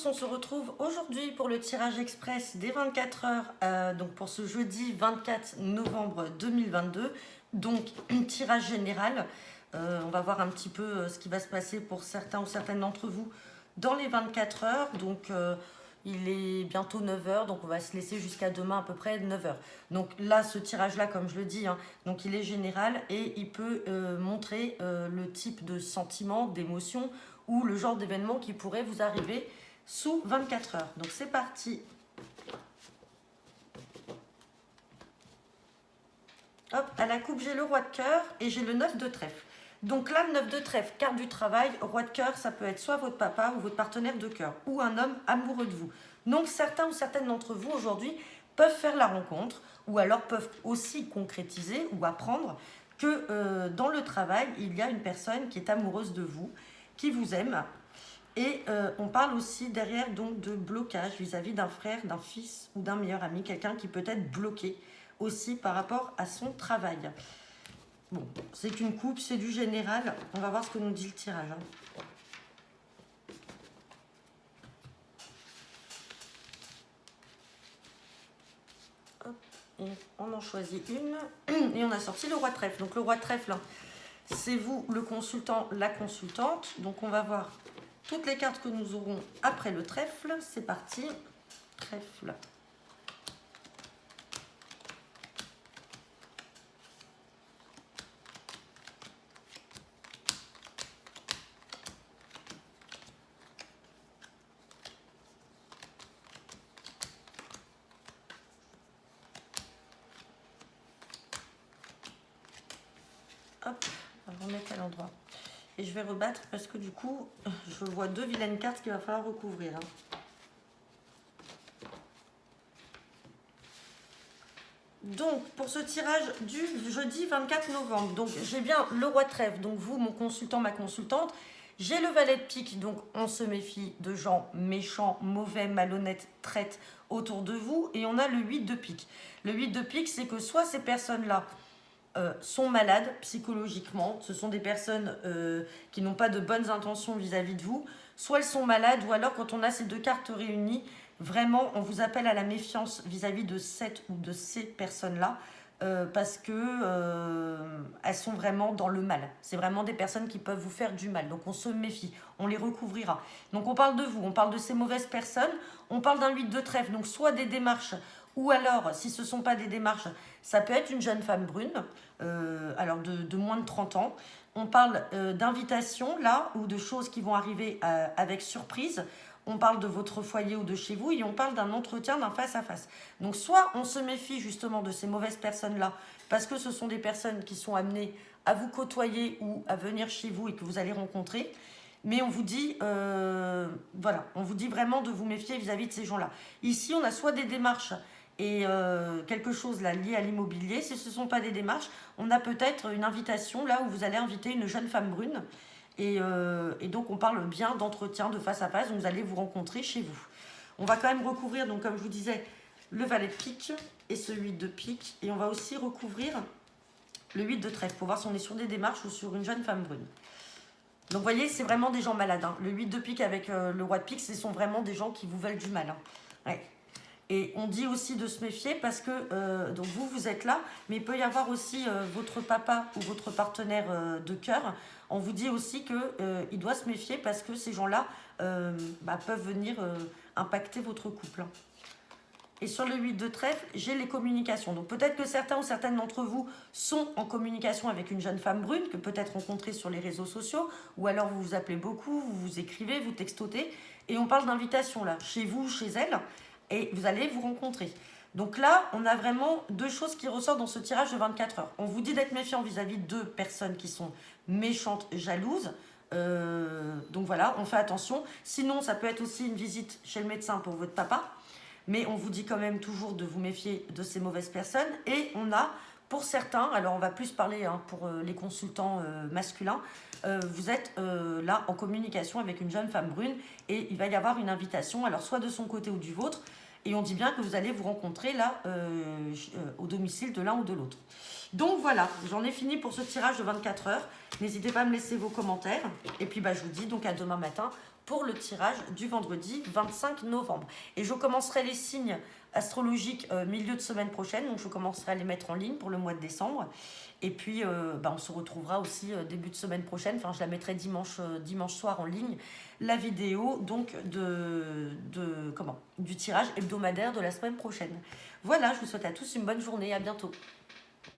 tous, on se retrouve aujourd'hui pour le tirage express des 24 heures, donc pour ce jeudi 24 novembre 2022, donc un tirage général. On va voir un petit peu ce qui va se passer pour certains ou certaines d'entre vous dans les 24 heures. Donc il est bientôt 9 heures, donc on va se laisser jusqu'à demain à peu près 9 heures. Donc là, ce tirage-là, comme je le dis, donc il est général et il peut montrer le type de sentiment, d'émotion ou le genre d'événement qui pourrait vous arriver sous 24 heures. Donc c'est parti. Hop, à la coupe, j'ai le roi de cœur et j'ai le 9 de trèfle. Donc là, le 9 de trèfle, carte du travail, roi de cœur, ça peut être soit votre papa ou votre partenaire de cœur ou un homme amoureux de vous. Donc certains ou certaines d'entre vous aujourd'hui peuvent faire la rencontre ou alors peuvent aussi concrétiser ou apprendre que dans le travail, il y a une personne qui est amoureuse de vous, qui vous aime. Et on parle aussi derrière donc de blocage vis-à-vis d'un frère, d'un fils ou d'un meilleur ami, quelqu'un qui peut être bloqué aussi par rapport à son travail. Bon, c'est une coupe, c'est du général. On va voir ce que nous dit le tirage. Hop, et on en choisit une. Et on a sorti le roi de trèfle. Donc le roi de trèfle, c'est vous, le consultant, la consultante. Donc on va voir toutes les cartes que nous aurons après le trèfle. C'est parti. Trèfle. Hop, on va remettre à l'endroit. Et je vais rebattre parce que du coup, je vois deux vilaines cartes qu'il va falloir recouvrir. Donc, pour ce tirage du jeudi 24 novembre, donc j'ai bien le roi de trèfle, donc vous, mon consultant, ma consultante. J'ai le valet de pique, donc on se méfie de gens méchants, mauvais, malhonnêtes, traites autour de vous. Et on a le 8 de pique. Le 8 de pique, c'est que soit ces personnes-là sont malades psychologiquement, ce sont des personnes qui n'ont pas de bonnes intentions vis-à-vis de vous, soit elles sont malades, ou alors quand on a ces deux cartes réunies, vraiment on vous appelle à la méfiance vis-à-vis de cette ou de ces personnes-là, parce que elles sont vraiment dans le mal. C'est vraiment des personnes qui peuvent vous faire du mal, donc on se méfie, on les recouvrira. Donc on parle de vous, on parle de ces mauvaises personnes, on parle d'un 8 de trèfle, donc soit des démarches, ou alors, si ce ne sont pas des démarches, ça peut être une jeune femme brune, alors de moins de 30 ans. On parle d'invitations, là, ou de choses qui vont arriver avec surprise. On parle de votre foyer ou de chez vous et on parle d'un entretien, d'un face-à-face. Donc, soit on se méfie justement de ces mauvaises personnes-là, parce que ce sont des personnes qui sont amenées à vous côtoyer ou à venir chez vous et que vous allez rencontrer. Mais on vous dit, voilà, on vous dit vraiment de vous méfier vis-à-vis de ces gens-là. Ici, on a soit des démarches et quelque chose là lié à l'immobilier. Si ce ne sont pas des démarches, on a peut-être une invitation là où vous allez inviter une jeune femme brune. Et donc on parle bien d'entretien de face à face, donc vous allez vous rencontrer chez vous. On va quand même recouvrir, donc comme je vous disais, le valet de pique et ce 8 de pique. Et on va aussi recouvrir le 8 de trèfle pour voir si on est sur des démarches ou sur une jeune femme brune. Donc vous voyez, c'est vraiment des gens malades. Le 8 de pique avec le roi de pique, ce sont vraiment des gens qui vous veulent du mal. Ouais. Et on dit aussi de se méfier parce que donc vous êtes là, mais il peut y avoir aussi votre papa ou votre partenaire de cœur. On vous dit aussi qu'il doit se méfier parce que ces gens-là peuvent venir impacter votre couple. Et sur le 8 de trèfle, j'ai les communications. Donc peut-être que certains ou certaines d'entre vous sont en communication avec une jeune femme brune que peut-être rencontrée sur les réseaux sociaux, ou alors vous vous appelez beaucoup, vous vous écrivez, vous textotez, et on parle d'invitation là, chez vous, chez elle, et vous allez vous rencontrer. Donc là, on a vraiment deux choses qui ressortent dans ce tirage de 24 heures. On vous dit d'être méfiant vis-à-vis de personnes qui sont méchantes, jalouses. Donc voilà, on fait attention. Sinon, ça peut être aussi une visite chez le médecin pour votre papa. Mais on vous dit quand même toujours de vous méfier de ces mauvaises personnes. Et on a, pour certains, alors on va plus parler pour les consultants masculins, vous êtes là en communication avec une jeune femme brune et il va y avoir une invitation, alors soit de son côté ou du vôtre. Et on dit bien que vous allez vous rencontrer là au domicile de l'un ou de l'autre. Donc voilà, j'en ai fini pour ce tirage de 24 heures. N'hésitez pas à me laisser vos commentaires. Et puis je vous dis donc à demain matin pour pour le tirage du vendredi 25 novembre. Et je commencerai les signes astrologiques milieu de semaine prochaine, donc je commencerai à les mettre en ligne pour le mois de décembre. Et puis, on se retrouvera aussi début de semaine prochaine, enfin je la mettrai dimanche soir en ligne, la vidéo donc du tirage hebdomadaire de la semaine prochaine. Voilà, je vous souhaite à tous une bonne journée, à bientôt.